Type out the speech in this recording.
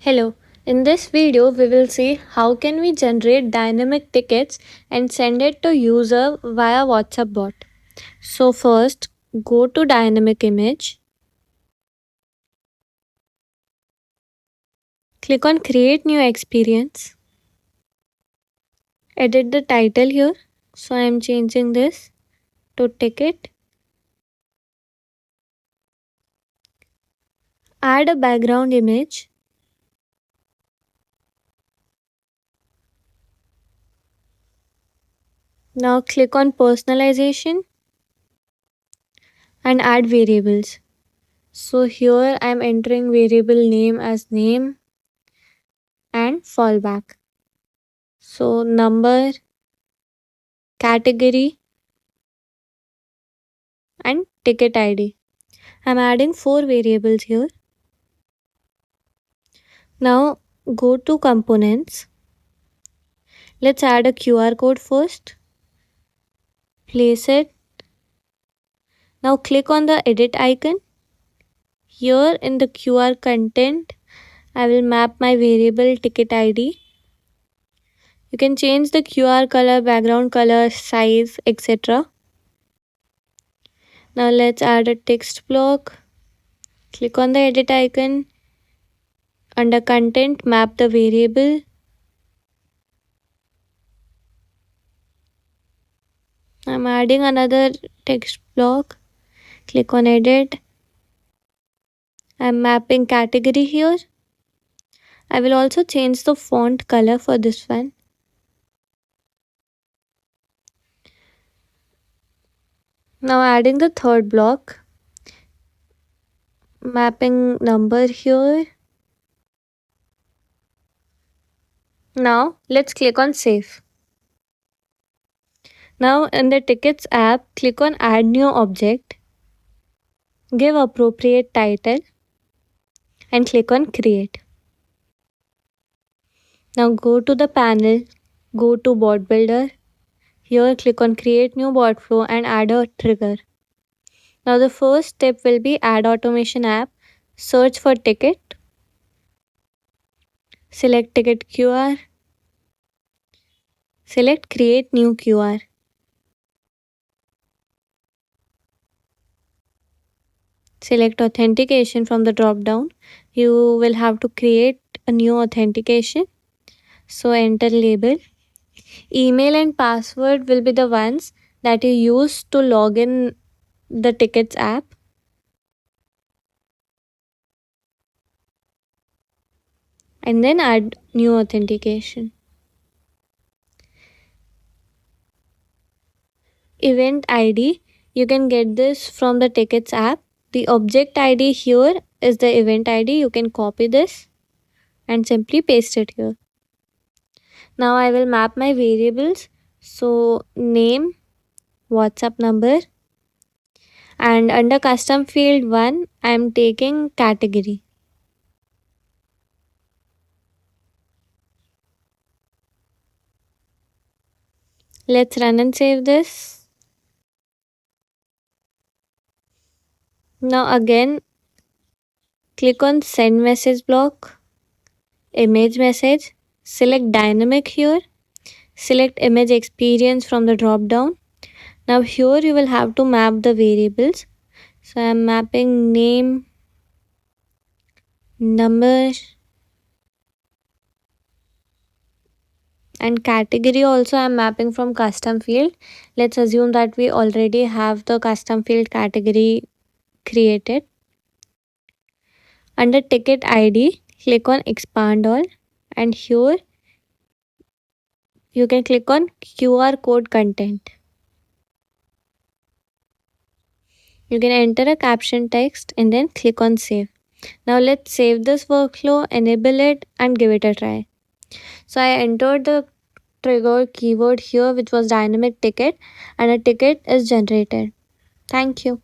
Hello, in this video we will see how can we generate dynamic tickets and send it to user via WhatsApp bot. So first go to dynamic image, click on create new experience, edit the title here. So I am changing this to ticket, add a background image, now click on personalization and add variables. So here I am entering variable name as name and fallback. So number, category and ticket ID. I'm adding 4 variables here. Now go to components. Let's add a QR code first. Place it. Now click on the edit icon. Here in the QR content, I will map my variable ticket ID. You can change the QR color, background color, size, etc. Now let's add a text block. Click on the edit icon. Under content, map the variable. I'm adding another text block. Click on edit. I'm mapping category here. I will also change the font color for this one. Now adding the third block. Mapping number here. Now let's click on save. Now in the tickets app, click on add new object. Give appropriate title and click on create. Now go to the panel, go to bot builder. Here click on create new bot flow and add a trigger. Now the first step will be add automation app. Search for ticket. Select ticket QR. Select create new QR. Select authentication from the drop down. You will have to create a new authentication. So enter label. Email and password will be the ones that you use to log in the tickets app. And then add new authentication. Event ID. You can get this from the tickets app. The object ID here is the event ID. You can copy this and simply paste it here. Now I will map my variables. So name, WhatsApp number, and under custom field 1, I am taking category. Let's run and save this. Now again, click on send message block, image message, select dynamic here, select image experience from the drop down. Now here you will have to map the variables. So I am mapping name, number, and category also I am mapping from custom field. Let's assume that we already have the custom field category created. Under ticket ID, click on expand all, and here you can click on QR code content. You can enter a caption text and then click on save. Now let's save this workflow, enable it and give it a try. So I entered the trigger keyword here, which was dynamic ticket, and a ticket is generated. Thank you.